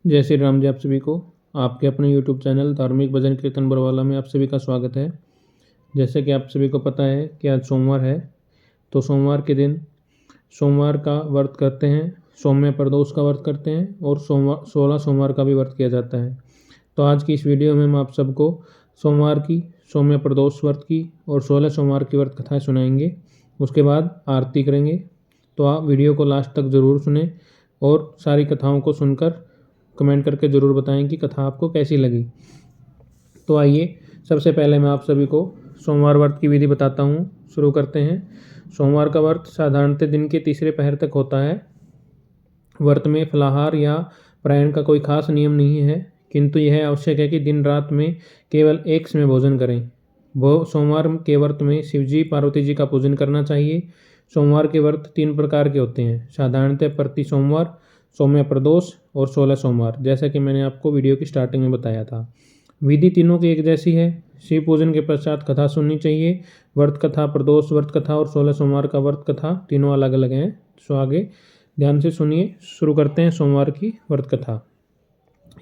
जय श्री राम जी। आप सभी को आपके अपने YouTube चैनल धार्मिक भजन कीर्तन बरवाला में आप सभी का स्वागत है। जैसे कि आप सभी को पता है कि आज सोमवार है, तो सोमवार के दिन सोमवार का व्रत करते हैं, सौम्य प्रदोष का व्रत करते हैं और 16 सोमवार का भी व्रत किया जाता है। तो आज की इस वीडियो में हम आप सबको सोमवार की, सौम्य प्रदोष व्रत की और 16 सोमवार की व्रत कथाएँ सुनाएंगे। उसके बाद आरती करेंगे। तो आप वीडियो को लास्ट तक ज़रूर सुने और सारी कथाओं को सुनकर कमेंट करके ज़रूर बताएं कि कथा आपको कैसी लगी। तो आइए, सबसे पहले मैं आप सभी को सोमवार व्रत की विधि बताता हूँ। शुरू करते हैं। सोमवार का व्रत साधारणतः दिन के तीसरे पहर तक होता है। व्रत में फलाहार या प्रायण का कोई खास नियम नहीं है, किंतु यह आवश्यक है कि दिन रात में केवल एक समय भोजन करें। सोमवार के व्रत में शिवजी पार्वती जी का पूजन करना चाहिए। सोमवार के व्रत 3 प्रकार के होते हैं, साधारणतः प्रति सोमवार, सौम्य प्रदोष और 16 सोमवार, जैसा कि मैंने आपको वीडियो की स्टार्टिंग में बताया था। विधि तीनों की एक जैसी है। शिव पूजन के पश्चात कथा सुननी चाहिए। व्रत कथा, प्रदोष व्रत कथा और 16 सोमवार का व्रत कथा तीनों अलग अलग हैं। सो आगे ध्यान से सुनिए। शुरू करते हैं सोमवार की व्रत कथा।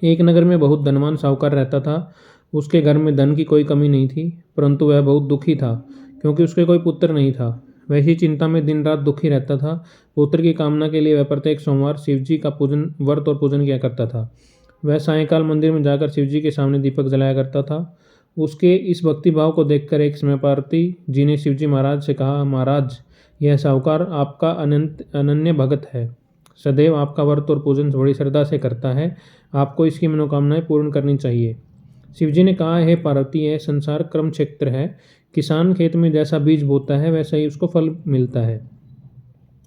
एक नगर में बहुत धनवान साहूकार रहता था। उसके घर में धन की कोई कमी नहीं थी, परंतु वह बहुत दुखी था क्योंकि उसके कोई पुत्र नहीं था। वैसी चिंता में दिन रात दुखी रहता था। पुत्र की कामना के लिए वह प्रत्येक सोमवार शिवजी का पूजन, व्रत और पूजन किया करता था। वह सायंकाल मंदिर में जाकर शिवजी के सामने दीपक जलाया करता था। उसके इस भक्ति भाव को देखकर एक समय पार्वती जी ने शिवजी महाराज से कहा, महाराज, यह साहूकार आपका अनन्य भगत है, सदैव आपका व्रत और पूजन बड़ी श्रद्धा से करता है। आपको इसकी मनोकामनाएं पूर्ण करनी चाहिए। शिवजी ने कहा, हे पार्वती, यह संसार कर्म क्षेत्र है। किसान खेत में जैसा बीज बोता है वैसा ही उसको फल मिलता है।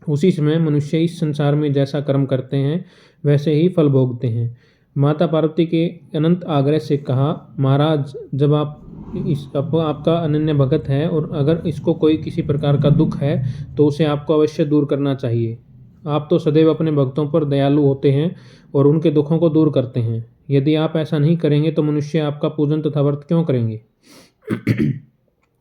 उसी समय मनुष्य इस संसार में जैसा कर्म करते हैं वैसे ही फल भोगते हैं। माता पार्वती के अनंत आग्रह से कहा, महाराज, जब आपका अनन्य भगत है और अगर इसको कोई किसी प्रकार का दुख है तो उसे आपको अवश्य दूर करना चाहिए। आप तो सदैव अपने भक्तों पर दयालु होते हैं और उनके दुखों को दूर करते हैं। यदि आप ऐसा नहीं करेंगे तो मनुष्य आपका पूजन तथा व्रत क्यों करेंगे।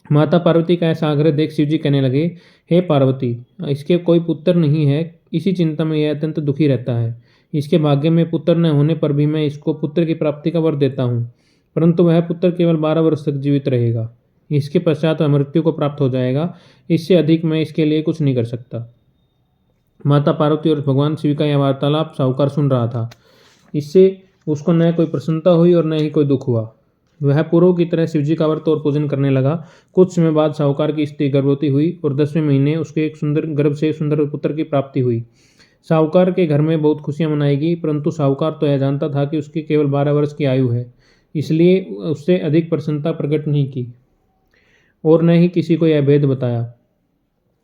माता पार्वती का ऐसा आग्रह देख शिवजी कहने लगे, हे पार्वती, इसके कोई पुत्र नहीं है। इसी चिंता में यह अत्यंत दुखी रहता है। इसके भाग्य में पुत्र न होने पर भी मैं इसको पुत्र की प्राप्ति का वर देता हूँ, परंतु वह पुत्र केवल 12 वर्ष तक जीवित रहेगा। इसके पश्चात वह मृत्यु को प्राप्त हो जाएगा। इससे अधिक मैं इसके लिए कुछ नहीं कर सकता। माता पार्वती और भगवान शिव का यह वार्तालाप साहूकार सुन रहा था। इससे उसको न कोई प्रसन्नता हुई और न ही कोई दुख हुआ। वह पूर्व की तरह शिवजी का व्रत और पूजन करने लगा। कुछ समय बाद साहूकार की स्त्री गर्भवती हुई और 10वें महीने उसके एक सुंदर गर्भ से सुंदर पुत्र की प्राप्ति हुई। साहूकार के घर में बहुत खुशियां मनाई गई, परंतु साहूकार तो यह जानता था कि उसकी केवल 12 वर्ष की आयु है, इसलिए उससे अधिक प्रसन्नता प्रकट नहीं की और न ही किसी को यह भेद बताया।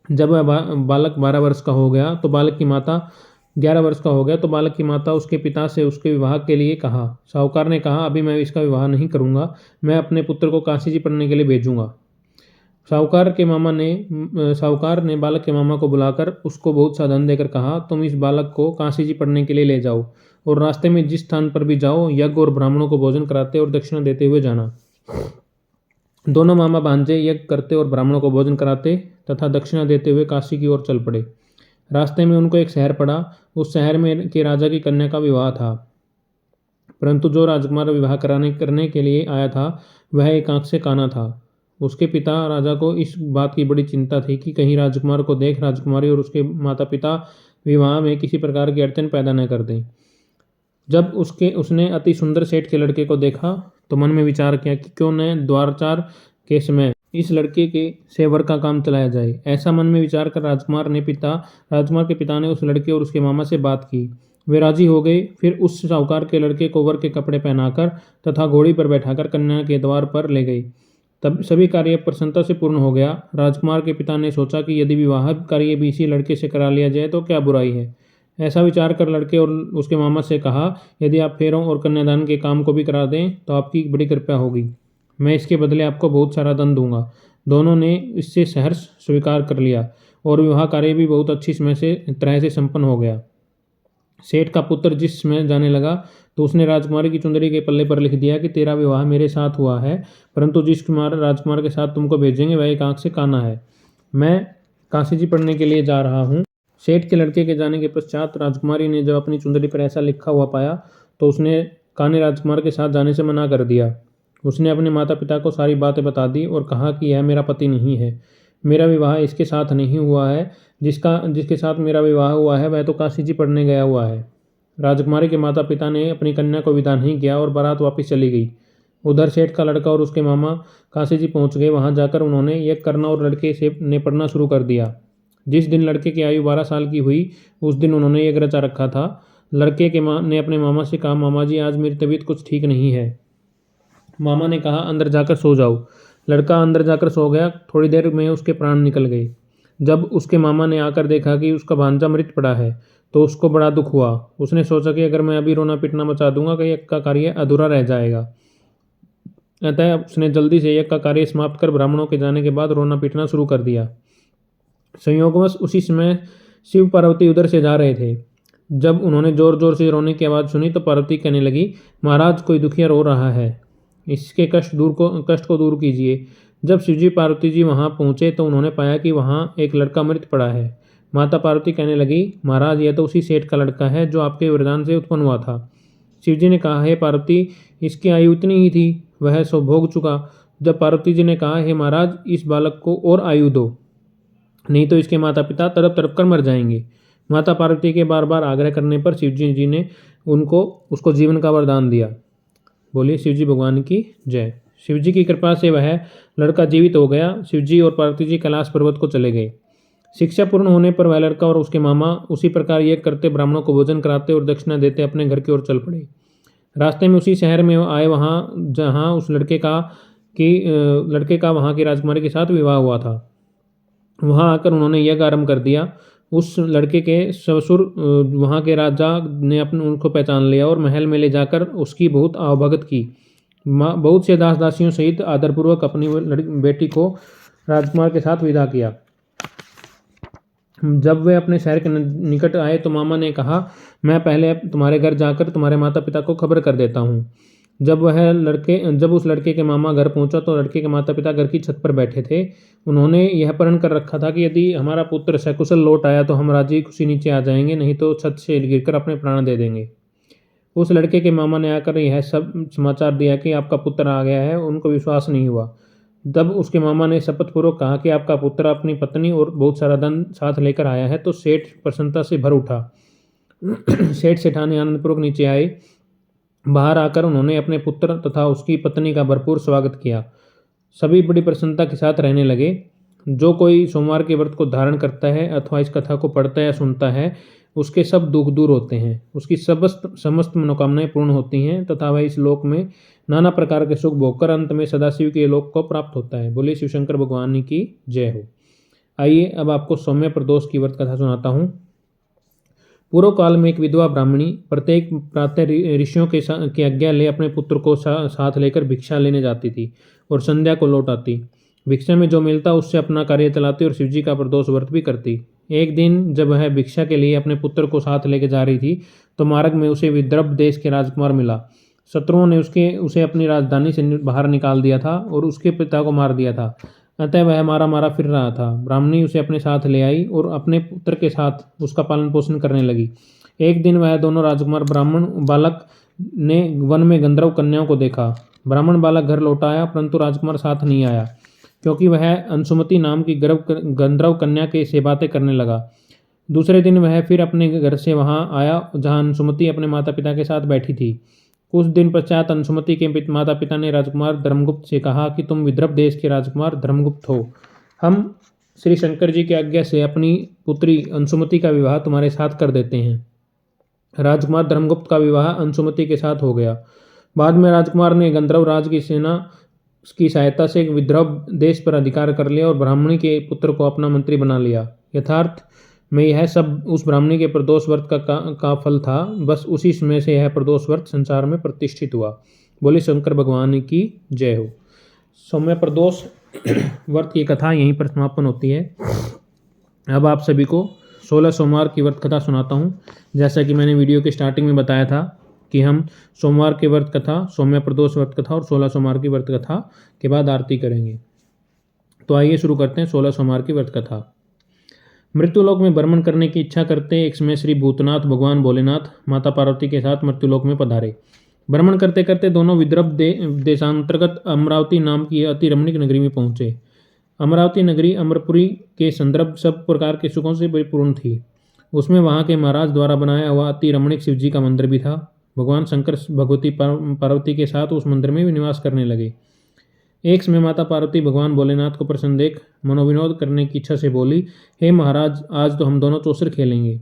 जब वह बालक 12 वर्ष का हो गया तो बालक की माता 11 वर्ष का हो गया तो बालक की माता उसके पिता से उसके विवाह के लिए कहा। साहूकार ने कहा, अभी मैं इसका विवाह नहीं करूंगा, मैं अपने पुत्र को काशी जी पढ़ने के लिए भेजूंगा। साहूकार ने बालक के मामा को बुलाकर उसको बहुत सा धन देकर कहा, तुम इस बालक को काशी जी पढ़ने के लिए ले जाओ और रास्ते में जिस स्थान पर भी जाओ यज्ञ और ब्राह्मणों को भोजन कराते और दक्षिणा देते हुए जाना। दोनों मामा भांजे यज्ञ करते और ब्राह्मणों को भोजन कराते तथा दक्षिणा देते हुए काशी की ओर चल पड़े। रास्ते में उनको एक शहर पड़ा। उस शहर में के राजा की कन्या का विवाह था, परंतु जो राजकुमार विवाह करने के लिए आया था वह एक आंख से काना था। उसके पिता राजा को इस बात की बड़ी चिंता थी कि कहीं राजकुमार को देख राजकुमारी और उसके माता पिता विवाह में किसी प्रकार की अड़चन पैदा न कर दें। जब उसने अति सुंदर सेठ के लड़के को देखा तो मन में विचार किया कि क्यों न द्वारचार के समय इस लड़के के सेवर का काम चलाया जाए। ऐसा मन में विचार कर राजकुमार के पिता ने उस लड़के और उसके मामा से बात की। वे राजी हो गए। फिर उस साहूकार के लड़के को वर के कपड़े पहनाकर तथा घोड़ी पर बैठाकर कन्या के द्वार पर ले गई। तब सभी कार्य प्रसन्नता से पूर्ण हो गया। राजकुमार के पिता ने सोचा कि यदि विवाह कार्य भी इसी लड़के से करा लिया जाए तो क्या बुराई है। ऐसा विचार कर लड़के और उसके मामा से कहा, यदि आप फेरों और कन्यादान के काम को भी करा दें तो आपकी बड़ी कृपा होगी। मैं इसके बदले आपको बहुत सारा धन दूंगा। दोनों ने इससे सहर्ष स्वीकार कर लिया और विवाह कार्य भी बहुत अच्छी तरह से संपन्न हो गया। सेठ का पुत्र जिस समय जाने लगा तो उसने राजकुमारी की चुंदरी के पल्ले पर लिख दिया कि तेरा विवाह मेरे साथ हुआ है, परंतु जिस राजकुमार के साथ तुमको भेजेंगे वह एक आंख से काना है। मैं काशी जी पढ़ने के लिए जा रहा हूँ। सेठ के लड़के के जाने के पश्चात राजकुमारी ने जब अपनी चुंदरी पर ऐसा लिखा हुआ पाया तो उसने कान्हे राजकुमार के साथ जाने से मना कर दिया। उसने अपने माता पिता को सारी बातें बता दी और कहा कि यह मेरा पति नहीं है, मेरा विवाह इसके साथ नहीं हुआ है, जिसके साथ मेरा विवाह हुआ है वह तो काशी जी पढ़ने गया हुआ है। राजकुमारी के माता पिता ने अपनी कन्या को विदा नहीं किया और बारात वापस चली गई। उधर सेठ का लड़का और उसके मामा काशी जी पहुंच गए। वहां जाकर उन्होंने यज्ञ करना और लड़के से ने पढ़ना शुरू कर दिया। जिस दिन लड़के की आयु 12 साल की हुई उस दिन उन्होंने यज्ञ रचा रखा था। लड़के के माँ ने अपने मामा से कहा, मामा जी आज मेरी तबीयत कुछ ठीक नहीं है। मामा ने कहा, अंदर जाकर सो जाओ। लड़का अंदर जाकर सो गया। थोड़ी देर में उसके प्राण निकल गए। जब उसके मामा ने आकर देखा कि उसका भांजा मृत पड़ा है तो उसको बड़ा दुख हुआ। उसने सोचा कि अगर मैं अभी रोना पीटना मचा दूंगा कि यज्ञ का कार्य अधूरा रह जाएगा। अतः उसने जल्दी से यज्ञ का कार्य समाप्त कर ब्राह्मणों के जाने के बाद रोना पीटना शुरू कर दिया। संयोगवश उसी समय शिव पार्वती उधर से जा रहे थे। जब उन्होंने जोर जोर से रोने की आवाज़ सुनी तो पार्वती कहने लगी, महाराज कोई दुखिया रो रहा है, इसके कष्ट को दूर कीजिए। जब शिवजी पार्वती जी वहां पहुंचे तो उन्होंने पाया कि वहां एक लड़का मृत पड़ा है। माता पार्वती कहने लगी, महाराज यह तो उसी सेठ का लड़का है जो आपके वरदान से उत्पन्न हुआ था। शिवजी ने कहा, हे पार्वती इसकी आयु इतनी ही थी, वह सो भोग चुका। जब पार्वती जी ने कहा, हे महाराज इस बालक को और आयु दो, नहीं तो इसके माता पिता तड़प तड़प कर मर जाएंगे। माता पार्वती के बार बार आग्रह करने पर शिवजी जी ने उसको जीवन का वरदान दिया। बोलिए शिवजी भगवान की जय। शिवजी की कृपा से वह लड़का जीवित हो गया। शिवजी और पार्वती जी कैलाश पर्वत को चले गए। शिक्षा पूर्ण होने पर वह लड़का और उसके मामा उसी प्रकार यज्ञ करते, ब्राह्मणों को भोजन कराते और दक्षिणा देते अपने घर की ओर चल पड़े। रास्ते में उसी शहर में आए वहाँ जहाँ उस लड़के का वहाँ की राजकुमारी के साथ विवाह हुआ था। वहाँ आकर उन्होंने यज्ञ आरंभ कर दिया। उस लड़के के ससुर वहाँ के राजा ने उनको पहचान लिया और महल में ले जाकर उसकी बहुत आवभगत की। बहुत से दास दासियों सहित आदरपूर्वक अपनी बेटी को राजकुमार के साथ विदा किया। जब वे अपने शहर के निकट आए तो मामा ने कहा, मैं पहले तुम्हारे घर जाकर तुम्हारे माता पिता को खबर कर देता हूँ। जब उस लड़के के मामा घर पहुंचा तो लड़के के माता पिता घर की छत पर बैठे थे। उन्होंने यह प्रण कर रखा था कि यदि हमारा पुत्र सकुशल लौट आया तो हम राजी खुशी नीचे आ जाएंगे, नहीं तो छत से गिरकर अपने प्राण दे देंगे। उस लड़के के मामा ने आकर यह सब समाचार दिया कि आपका पुत्र आ गया है। उनको विश्वास नहीं हुआ। तब उसके मामा ने शपथपूर्वक कहा कि आपका पुत्र अपनी पत्नी और बहुत सारा धन साथ लेकर आया है। तो सेठ प्रसन्नता से भर उठा। सेठ सेठानी आनंदपूर्वक नीचे आए। बाहर आकर उन्होंने अपने पुत्र तथा उसकी पत्नी का भरपूर स्वागत किया। सभी बड़ी प्रसन्नता के साथ रहने लगे। जो कोई सोमवार के व्रत को धारण करता है अथवा इस कथा को पढ़ता या सुनता है उसके सब दुख दूर होते हैं, उसकी समस्त मनोकामनाएं पूर्ण होती हैं तथा वह इस लोक में नाना प्रकार के सुख भोगकर अंत में सदाशिव के लोक को प्राप्त होता है। बोलिए शिव शंकर भगवान की जय हो। आइए अब आपको सौम्य प्रदोष की व्रत कथा सुनाता हूँ। पूर्व काल में एक विधवा ब्राह्मणी प्रत्येक प्रातः ऋषियों की आज्ञा ले अपने पुत्र को साथ लेकर भिक्षा लेने जाती थी और संध्या को लौट आती। भिक्षा में जो मिलता उससे अपना कार्य चलाती और शिवजी का प्रदोष व्रत भी करती। एक दिन जब वह भिक्षा के लिए अपने पुत्र को साथ लेकर जा रही थी तो मार्ग में उसे विदर्भ देश के राजकुमार मिला। शत्रुओं ने उसे अपनी राजधानी से बाहर निकाल दिया था और उसके पिता को मार दिया था। अतः वह मारा मारा फिर रहा था। ब्राह्मणी उसे अपने साथ ले आई और अपने पुत्र के साथ उसका पालन पोषण करने लगी। एक दिन वह दोनों राजकुमार ब्राह्मण बालक ने वन में गंधर्व कन्याओं को देखा। ब्राह्मण बालक घर लौट आया परंतु राजकुमार साथ नहीं आया, क्योंकि वह अंशुमति नाम की गंधर्व कन्या के से बातें करने लगा। दूसरे दिन वह फिर अपने घर से वहां आया जहां अंशुमति अपने माता पिता के साथ बैठी थी। कुछ दिन पश्चात अंशुमति के माता पिता ने राजकुमार धर्मगुप्त से कहा कि तुम विदर्भ देश के राजकुमार धर्मगुप्त हो। हम श्री शंकर जी की आज्ञा से अपनी पुत्री अंशुमति का विवाह तुम्हारे साथ कर देते हैं। राजकुमार धर्मगुप्त का विवाह अंशुमति के साथ हो गया। बाद में राजकुमार ने गंधर्व राज की सेना की सहायता से विदर्भ देश पर अधिकार कर लिया और ब्राह्मणी के पुत्र को अपना मंत्री बना लिया। यथार्थ में यह सब उस ब्राह्मणी के प्रदोष व्रत का फल था। बस उसी समय से यह प्रदोष व्रत संसार में प्रतिष्ठित हुआ। बोले शंकर भगवान की जय हो। सौम्य प्रदोष व्रत की कथा यहीं पर समापन होती है। अब आप सभी को 16 सोमवार की व्रत कथा सुनाता हूँ। जैसा कि मैंने वीडियो के स्टार्टिंग में बताया था कि हम सोमवार की व्रत कथा, सौम्य प्रदोष व्रत कथा और 16 सोमवार की व्रत कथा के बाद आरती करेंगे। तो आइए शुरू करते हैं 16 सोमवार की व्रत कथा। मृत्युलोक में भ्रमण करने की इच्छा करते एक समय श्री भूतनाथ भगवान भोलेनाथ माता पार्वती के साथ मृत्युलोक में पधारे। भ्रमण करते करते दोनों विदर्भ देशांतर्गत अमरावती नाम की अति रमणीक नगरी में पहुंचे। अमरावती नगरी अमरपुरी के संदर्भ सब प्रकार के सुखों से परिपूर्ण थी। उसमें वहां के महाराज द्वारा बनाया हुआ अति रमणीक शिव जी का मंदिर भी था। भगवान शंकर भगवती पार्वती के साथ उस मंदिर में भी निवास करने लगे। एक समय माता पार्वती भगवान भोलेनाथ को प्रसन्न देख मनोविनोद करने की इच्छा से बोली, हे महाराज, आज तो हम दोनों चौसर खेलेंगे।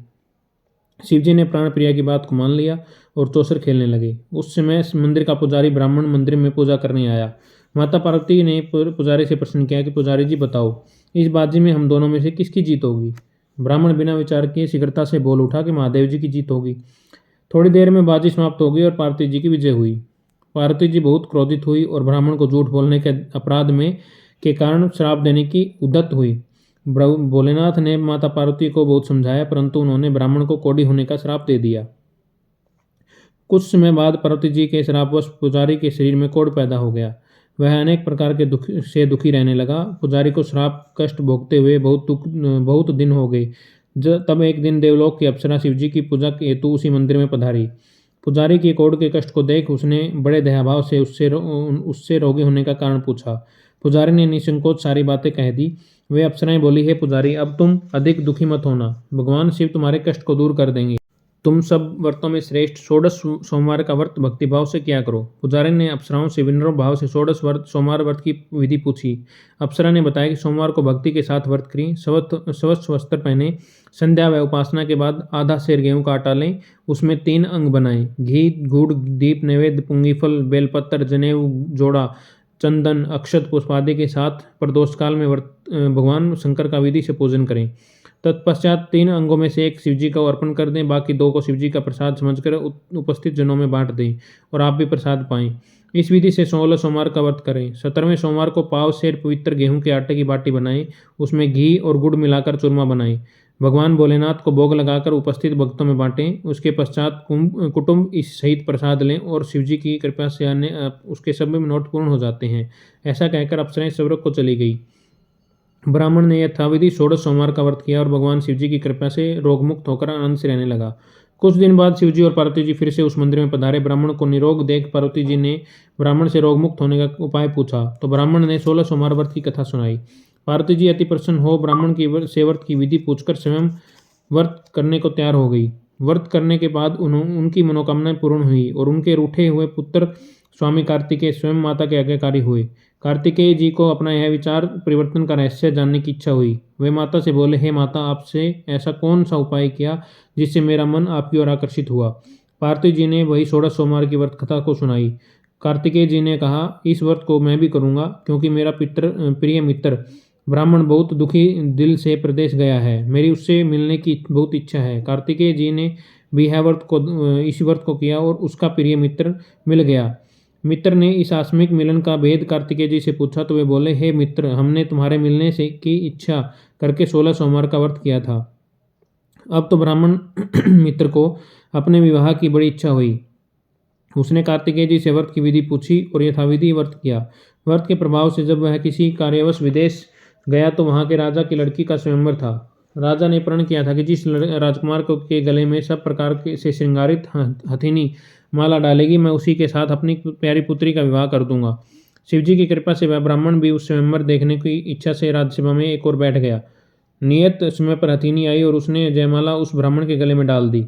शिवजी ने प्राण प्रिया की बात को मान लिया और चौसर खेलने लगे। उस समय मंदिर का पुजारी ब्राह्मण मंदिर में पूजा करने आया। माता पार्वती ने पुजारी से प्रश्न किया कि पुजारी जी बताओ, इस बाजी में हम दोनों में से किसकी जीत होगी। ब्राह्मण बिना विचार किए शीघ्रता से बोल उठा कि महादेव जी की जीत होगी। थोड़ी देर में बाजी समाप्त हो गई और पार्वती जी की विजय हुई। पार्वती जी बहुत क्रोधित हुई और ब्राह्मण को झूठ बोलने के अपराध में के कारण श्राप देने की उद्यत हुई। भोलेनाथ ने माता पार्वती को बहुत समझाया, परंतु उन्होंने ब्राह्मण को कोढ़ी होने का श्राप दे दिया। कुछ समय बाद पार्वती जी के श्रापवश पुजारी के शरीर में कोढ़ पैदा हो गया। वह अनेक प्रकार के दुखी रहने लगा। पुजारी को श्राप कष्ट भोगते हुए बहुत दिन हो गए। तब एक दिन देवलोक की अप्सरा शिवजी की पूजा हेतु उसी मंदिर में पधारी। पुजारी की कोढ़ के कष्ट को देख उसने बड़े दयाभाव से उससे रोगी होने का कारण पूछा। पुजारी ने निसंकोच सारी बातें कह दी। वे अप्सराएं बोली, हे पुजारी, अब तुम अधिक दुखी मत होना, भगवान शिव तुम्हारे कष्ट को दूर कर देंगे। तुम सब व्रतों में श्रेष्ठ षोडश सोमवार का व्रत भक्तिभाव से किया करो। पुजारी ने अप्सराओं से विनम्र भाव से षोडश सोमवार व्रत की विधि पूछी। अप्सरा ने बताया कि सोमवार को भक्ति के साथ व्रत करें, स्वच्छ वस्त्र पहने, संध्या व उपासना के बाद आधा सेर गेहूं का आटा लें, उसमें 3 अंग बनाएं, घी, गुड़, दीप, नैवेद्य, पुंगीफल, बेलपत्र, जनेऊ, जोड़ा, चंदन, अक्षत, पुष्प आदि के साथ प्रदोष काल में भगवान शंकर का विधि से पूजन करें। तत्पश्चात 3 अंगों में से एक शिवजी को अर्पण कर दें, बाकी 2 को शिवजी का प्रसाद समझकर उपस्थित जनों में बांट दें और आप भी प्रसाद पाएं। इस विधि से 16 सोमवार का व्रत करें। 17वें सोमवार को पाव सेर पवित्र गेहूं के आटे की बाटी बनाएं, उसमें घी और गुड़ मिलाकर चूरमा बनाएं, भगवान भोलेनाथ को भोग लगाकर उपस्थित भक्तों में बांटें। उसके पश्चात कुटुंब इस सहित प्रसाद लें और शिवजी की कृपा से उसके सभी मनोरथ पूर्ण हो जाते हैं। ऐसा कहकर अप्सराएं स्वर्ग को चली गई। ब्राह्मण ने यथाविधि 16 सोमवार का व्रत किया और भगवान शिवजी की कृपा से रोगमुक्त होकर आनंद से रहने लगा। कुछ दिन बाद शिवजी और पार्वती जी फिर से उस मंदिर में पधारे। ब्राह्मण को निरोग देख पार्वती जी ने ब्राह्मण से रोगमुक्त होने का उपाय पूछा तो ब्राह्मण ने 16 सोमवार व्रत की कथा सुनाई। पार्वती जी अति प्रसन्न हो ब्राह्मण की व्रत की विधि पूछकर स्वयं व्रत करने को तैयार हो गई। व्रत करने के बाद उनकी मनोकामनाएं पूर्ण हुई और उनके रूठे हुए पुत्र स्वामी कार्तिकेय स्वयं माता के आज्ञाकारी हुए। कार्तिकेय जी को अपना यह विचार परिवर्तन का रहस्य जानने की इच्छा हुई। वे माता से बोले, हे माता, आपसे ऐसा कौन सा उपाय किया जिससे मेरा मन आपकी ओर आकर्षित हुआ। पार्वती जी ने वही 16 सोमवार की व्रत कथा को सुनाई। कार्तिकेय जी ने कहा, इस व्रत को मैं भी करूंगा, क्योंकि मेरा प्रिय मित्र ब्राह्मण बहुत दुखी दिल से प्रदेश गया है, मेरी उससे मिलने की बहुत इच्छा है। कार्तिकेय जी ने भी इस व्रत को किया और उसका प्रिय मित्र मिल गया। मित्र ने इस आकस्मिक मिलन का भेद कार्तिकेय जी से पूछा तो वे बोले, हे मित्र, हमने तुम्हारे मिलने से की इच्छा करके 16 सोमवार का व्रत किया था। अब तो ब्राह्मण मित्र को अपने विवाह की बड़ी इच्छा हुई। उसने कार्तिकेय जी से व्रत की विधि पूछी और यथाविधि व्रत किया। व्रत के प्रभाव से जब वह किसी कार्यवश विदेश गया तो वहां के राजा की लड़की का स्वयंवर था। राजा ने प्रण किया था कि जिस राजकुमार के गले में सब प्रकार से श्रृंगारित हथिनी माला डालेगी, मैं उसी के साथ अपनी प्यारी पुत्री का विवाह कर दूंगा। शिवजी की कृपा से वह ब्राह्मण भी उस स्वयंवर देखने की इच्छा से राज्यसभा में एक और बैठ गया। नियत समय पर हथिनी आई और उसने जयमाला उस ब्राह्मण के गले में डाल दी।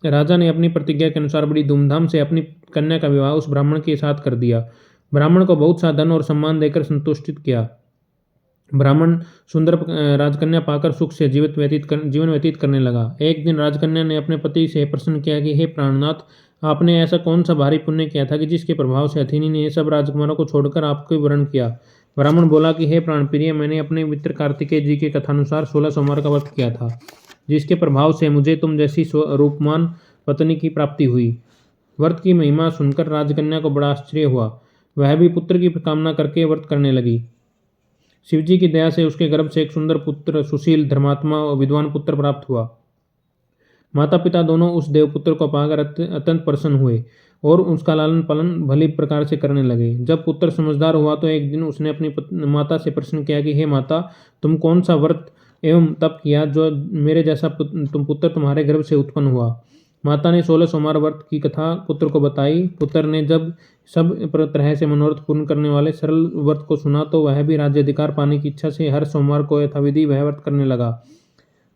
राजा ने अपनी प्रतिज्ञा के अनुसार बड़ी धूमधाम से अपनी कन्या का विवाह उस ब्राह्मण के साथ कर दिया। ब्राह्मण को बहुत सा धन और सम्मान देकर संतुष्टित किया। ब्राह्मण सुंदर राजकन्या पाकर सुख से जीवन व्यतीत करने लगा। एक दिन राजकन्या ने अपने पति से प्रश्न किया कि हे प्राणनाथ, आपने ऐसा कौन सा भारी पुण्य किया था कि जिसके प्रभाव से अथिनी ने सब राजकुमारों को छोड़कर आपको वरण किया। ब्राह्मण बोला कि हे प्राणप्रिय, मैंने अपने मित्र कार्तिकेय जी के कथानुसार 16 सोमवार का व्रत किया था, जिसके प्रभाव से मुझे तुम जैसी रूपमान पत्नी की प्राप्ति हुई। व्रत की महिमा सुनकर राजकन्या को बड़ा आश्चर्य हुआ। वह भी पुत्र की कामना करके व्रत करने लगी। शिवजी की दया से उसके गर्भ से एक सुंदर पुत्र, सुशील, धर्मात्मा और विद्वान पुत्र प्राप्त हुआ। माता पिता दोनों उस देवपुत्र को पाकर अत्यंत प्रसन्न हुए और उसका लालन पालन भली प्रकार से करने लगे। जब पुत्र समझदार हुआ तो एक दिन उसने अपनी माता से प्रश्न किया कि हे माता, तुम कौन सा व्रत एवं तप किया जो मेरे जैसा पुत्र तुम्हारे गर्भ से उत्पन्न हुआ। माता ने 16 सोमवार व्रत की कथा पुत्र को बताई। पुत्र ने जब सब तरह से मनोरथ पूर्ण करने वाले सरल व्रत को सुना तो वह भी राज्याधिकार पाने की इच्छा से हर सोमवार को यथाविधि वह व्रत करने लगा।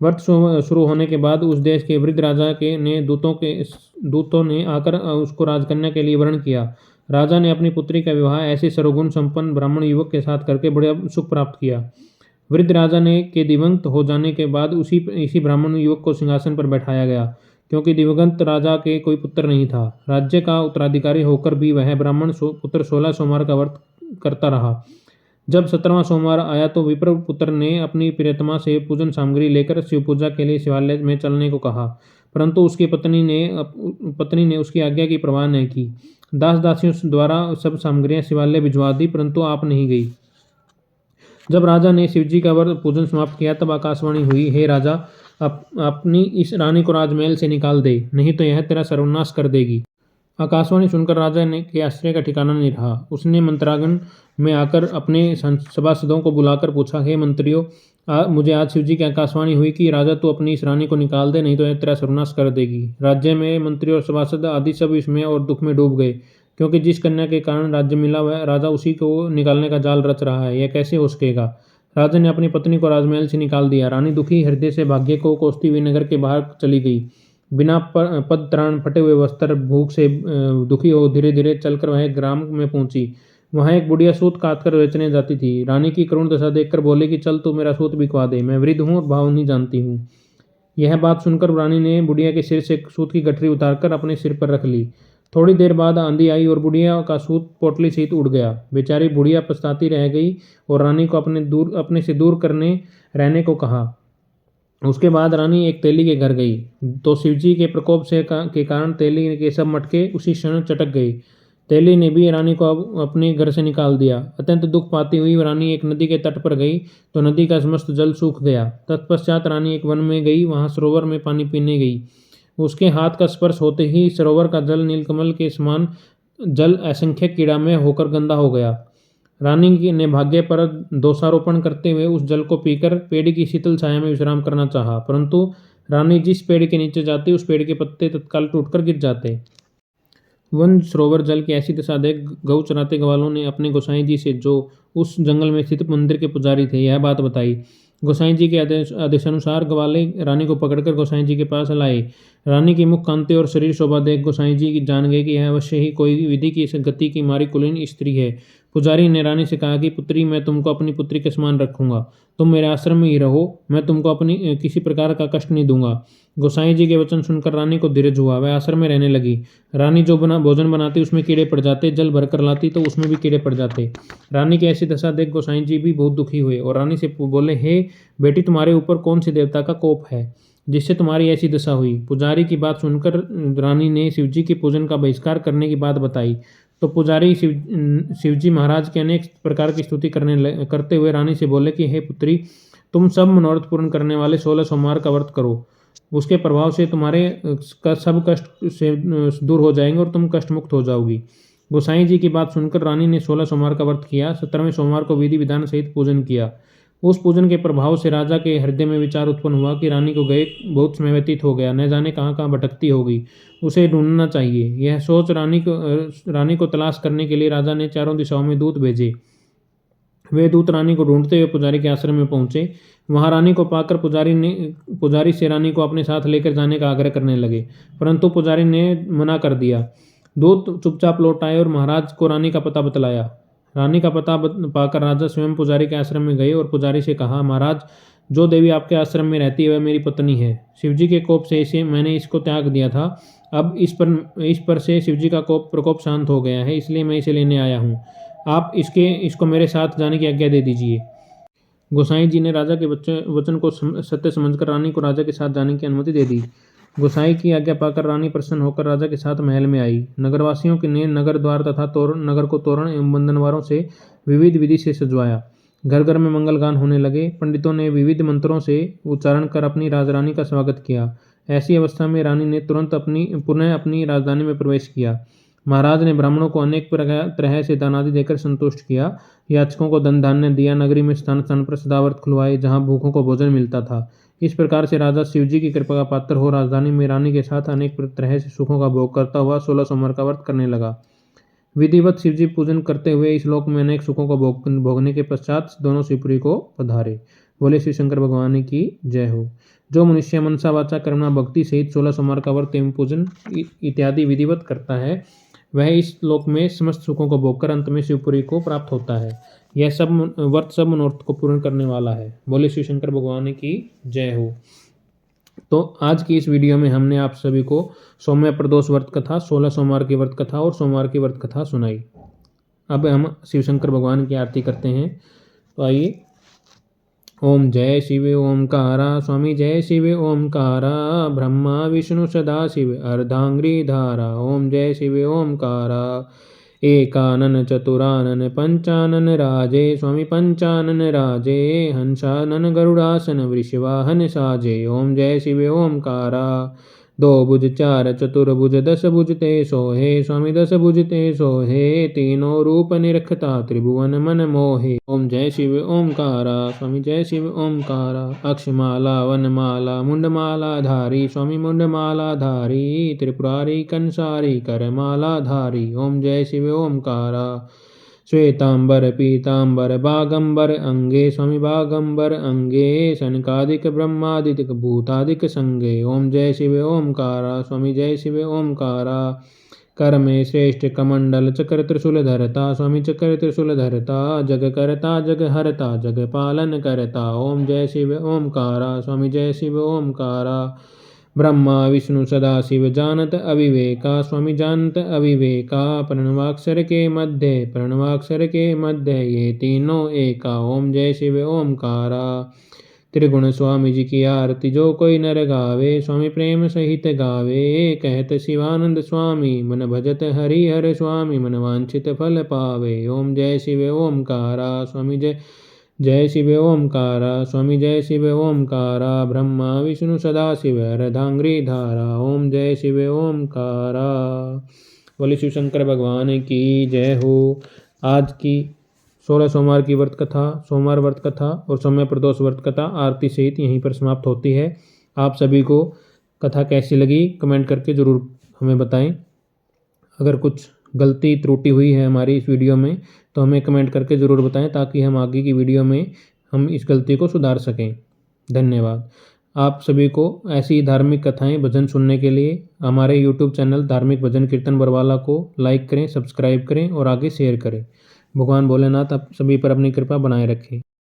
व्रत शुरू होने के बाद उस देश के वृद्ध राजा के ने दूतों ने आकर उसको राजकन्या के लिए वर्ण किया। राजा ने अपनी पुत्री का विवाह ऐसे सर्वगुण संपन्न ब्राह्मण युवक के साथ करके बड़े सुख प्राप्त किया। वृद्ध राजा ने के दिवंगत हो जाने के बाद इसी ब्राह्मण युवक को सिंहासन पर बैठाया गया, क्योंकि दिवंगत राजा के कोई पुत्र नहीं था। राज्य का उत्तराधिकारी होकर भी वह ब्राह्मण पुत्र 16 सोमवार का व्रत करता रहा। जब 17वां सोमवार आया तो विप्र पुत्र ने अपनी प्रियतमा से पूजन सामग्री लेकर शिव पूजा के लिए शिवालय में चलने को कहा, परंतु उसकी पत्नी ने उसकी आज्ञा की परवाह नहीं की। दास दासियों द्वारा सब सामग्रियां शिवालय भिजवा दी, परंतु आप नहीं गई। जब राजा ने शिवजी का व्रत पूजन समाप्त किया तब आकाशवाणी हुई, हे राजा, अपनी इस रानी को राजमहल से निकाल दे, नहीं तो यह तेरा सर्वनाश कर देगी। आकाशवाणी सुनकर राजा ने के आश्चर्य का ठिकाना नहीं रहा। उसने मंत्रांगण में आकर अपने सभासदों को बुलाकर पूछा, हे मंत्रियों, मुझे आज शिवजी की आकाशवाणी हुई कि राजा तू अपनी इस रानी को निकाल दे, नहीं तो यह तेरा सर्वनाश कर देगी। राज्य में मंत्री और सभासद आदि सब इसमें और दुख में डूब गए, क्योंकि जिस कन्या के कारण राज्य मिला वह राजा उसी को निकालने का जाल रच रहा है, यह कैसे हो सकेगा। राजा ने अपनी पत्नी को राजमहल से निकाल दिया। रानी दुखी हृदय से भाग्य को कोसती हुई नगर के बाहर चली गई। बिना पद त्राण, फटे हुए वस्त्र, भूख से दुखी हो धीरे धीरे चलकर वह ग्राम में पहुंची। वहां एक बुढ़िया सूत काटकर बेचने जाती थी। रानी की करुण दशा देखकर बोले कि चल तू मेरा सूत बिकवा दे, मैं वृद्ध हूँ और भाव नहीं जानती हूँ। यह बात सुनकर रानी ने बुढ़िया के सिर से सूत की गठरी उतारकर अपने सिर पर रख ली। थोड़ी देर बाद आंधी आई और बुढ़िया का सूत पोटली सहित उड़ गया। बेचारी बुढ़िया पछताती रह गई और रानी को अपने से दूर करने रहने को कहा। उसके बाद रानी एक तेली के घर गई तो शिवजी के प्रकोप के कारण तेली के सब मटके उसी क्षण चटक गए। तेली ने भी रानी को अपने घर से निकाल दिया। अत्यंत दुख पाती हुई रानी एक नदी के तट पर गई तो नदी का समस्त जल सूख गया। तत्पश्चात रानी एक वन में गई, वहां सरोवर में पानी पीने गई। उसके हाथ का स्पर्श होते ही सरोवर का जल नीलकमल के समान जल असंख्य कीड़ामय होकर गंदा हो गया। रानी ने भाग्य पर दोषारोपण करते हुए उस जल को पीकर पेड़ की शीतल छाया में विश्राम करना चाहा, परंतु रानी जिस पेड़ के नीचे जाती उस पेड़ के पत्ते तत्काल टूटकर गिर जाते। वन सरोवर जल की ऐसी दशा देख गौ चराते ग्वालों ने अपने गोसाई जी से, जो उस जंगल में स्थित मंदिर के पुजारी थे, यह बात बताई। गोसाई जी के आदेशानुसार ग्वाले रानी को पकड़कर गोसाई जी के पास लाए। रानी की मुख कांति और शरीर शोभा देख गोसाई जी जान गए कि यह अवश्य ही कोई विधि की गति की मारी कुलीन स्त्री है। पुजारी ने रानी से कहा कि पुत्री, मैं तुमको अपनी पुत्री के समान रखूंगा, तुम मेरे आश्रम में ही रहो, मैं तुमको अपनी किसी प्रकार का कष्ट नहीं दूंगा। गोसाई जी के वचन सुनकर रानी को धीरज हुआ, वह आश्रम में रहने लगी। रानी जो भोजन बनाती उसमें कीड़े पड़ जाते, जल भरकर लाती तो उसमें भी कीड़े पड़ जाते। रानी की ऐसी दशा देख गोसाई जी भी बहुत दुखी हुए और रानी से बोले, हे बेटी, तुम्हारे ऊपर कौन सी देवता का कोप है जिससे तुम्हारी ऐसी दशा हुई। पुजारी की बात सुनकर रानी ने शिवजी के पूजन का बहिष्कार करने की बात बताई तो पुजारी शिवजी महाराज की अनेक प्रकार की स्तुति करते हुए रानी से बोले कि हे पुत्री, तुम सब मनोरथ पूर्ण करने वाले 16 सोमवार का व्रत करो, उसके प्रभाव से तुम्हारे सब कष्ट से दूर हो जाएंगे और तुम कष्ट मुक्त हो जाओगी। गोसाई जी की बात सुनकर रानी ने 16 सोमवार का व्रत किया। 17वें सोमवार को विधि विधान सहित पूजन किया। उस पूजन के प्रभाव से राजा के हृदय में विचार उत्पन्न हुआ कि रानी को गए बहुत समय व्यतीत हो गया, न जाने कहाँ कहाँ भटकती होगी, उसे ढूंढना चाहिए। यह सोच रानी को तलाश करने के लिए राजा ने चारों दिशाओं में दूत भेजे। वे दूत रानी को ढूंढते हुए पुजारी के आश्रम में पहुंचे। वहां रानी को पाकर पुजारी से रानी को अपने साथ लेकर जाने का आग्रह करने लगे, परंतु पुजारी ने मना कर दिया। दूत चुपचाप लौट आए और महाराज को रानी का पता बतलाया। रानी का पता पाकर राजा स्वयं पुजारी के आश्रम में गए और पुजारी से कहा, महाराज, जो देवी आपके आश्रम में रहती है वह मेरी पत्नी है। शिवजी के कोप से इसे मैंने इसको त्याग दिया था, अब इस पर से शिवजी का प्रकोप शांत हो गया है, इसलिए मैं इसे लेने आया हूँ। आप इसको मेरे साथ जाने की आज्ञा दे दीजिए। गोसाई जी ने राजा के वचन को सत्य समझकर रानी को राजा के साथ जाने की अनुमति दे दी। गोसाई की आज्ञा पाकर रानी प्रसन्न होकर राजा के साथ महल में आई। नगरवासियों ने नगर द्वार तथा नगर को तोरण एवं बंधनवारों से विविध विधि से सजवाया। घर घर में मंगल गान होने लगे। पंडितों ने विविध मंत्रों से उच्चारण कर अपनी राजरानी का स्वागत किया। ऐसी अवस्था में रानी ने तुरंत पुनः अपनी राजधानी में प्रवेश किया। महाराज ने ब्राह्मणों को अनेक तरह से दान आदि देकर संतुष्ट किया। याचकों को धन धान्य दिया। नगरी में स्थान स्थान पर सदाव्रत खुलवाए, जहाँ भूखों को भोजन मिलता था। इस प्रकार से राजा शिवजी की कृपा का पात्र हो राजधानी में रानी के साथ अनेक तरह से सुखों का भोग करता हुआ 16 सोमवार का व्रत करने लगा। विधिवत शिवजी पूजन करते हुए इस लोक में अनेक सुखों को भोगने के पश्चात दोनों शिवपुरी को पधारे। बोले श्री शंकर भगवान की जय हो। जो मनुष्य मनसा वाचा कर्मणा भक्ति सहित 16 सोमवार का व्रत एवं पूजन इत्यादि विधिवत करता है, वह इस लोक में समस्त सुखों को भोगकर अंत में शिवपुरी को प्राप्त होता है। यह सब व्रत सब मनोरथ को पूर्ण करने वाला है। बोले श्री शंकर भगवान की जय हो। तो आज की इस वीडियो में हमने आप सभी को सौम्य प्रदोष व्रत कथा, 16 सोमवार की व्रत कथा और सोमवार की व्रत कथा सुनाई। अब हम शिव शंकर भगवान की आरती करते हैं। तो आइए। ओम जय शिव ओमकारा, स्वामी जय शिव ओमकारा, ब्रह्मा विष्णु सदा शिव अर्धांगिरीधारा। ओम जय शिव ओमकारा, एकानन चतुरानन पंचानन राजे, स्वामी पंचानन राजे, हंसानन गरुड़ासन वृषवाहन साजे। ओम जय शिव ओमकारा, दो भुज चार चतुर्भुज 10 भुज ते सोहे, स्वामी 10 भुज ते सोहे, तीनों रूप निरखता त्रिभुवन मन मोहे। ओम जय शिव ओमकारा, स्वामी जय शिव ओमकारा, अक्षमाला वनमाला मुंडमाला धारी, स्वामी मुंडमाला धारी, त्रिपुरारी कंसारी करमाला धारी। ओम जय शिव ओमकारा, श्वेतांबर पीतांबर बागंबर अंगे, स्वामी बागंबर अंगे, सनकादिक ब्रह्मादिक भूतादिक संगे। ओम जय शिव ओमकारा, स्वामी जय शिव ओमकारा, कर में श्रेष्ठ कमंडल चक्र त्रिशूल धरता, स्वामी चक्र त्रिशूल धरता, जग करता जग हरता जग पालन करता। ओम जय शिव ओमकारा, स्वामी जय शिव ओमकारा, ब्रह्मा विष्णु सदा शिव जानत अविवेका, स्वामी जानत अविवेका, प्रणवाक्षर के मध्य ये तीनों एका। ओम जय शिव ओमकारा, त्रिगुण स्वामी जी की आरती जो कोई नर गावे, स्वामी प्रेम सहित गावे, कहत शिवानंद स्वामी मन भजत हरि हर स्वामी, मन वांछित फल पावे। ओम जय शिव ओमकारा, स्वामी जय शिव ओमकारा, स्वामी जय शिव ओमकारा, ब्रह्मा विष्णु सदा शिव अर्धांगिरीधारा। ओम जय शिव ओमकारा। बोले शिव शंकर भगवान की जय हो। आज की 16 सोमवार की व्रत कथा, सोमवार व्रत कथा और सौम्य प्रदोष व्रत कथा आरती सहित यहीं पर समाप्त होती है। आप सभी को कथा कैसी लगी कमेंट करके ज़रूर हमें बताएं। अगर कुछ गलती त्रुटि हुई है हमारी इस वीडियो में तो हमें कमेंट करके ज़रूर बताएं, ताकि हम आगे की वीडियो में हम इस गलती को सुधार सकें। धन्यवाद। आप सभी को ऐसी धार्मिक कथाएं भजन सुनने के लिए हमारे YouTube चैनल धार्मिक भजन कीर्तन बरवाला को लाइक करें, सब्सक्राइब करें और आगे शेयर करें। भगवान भोलेनाथ आप सभी पर अपनी कृपा बनाए रखें।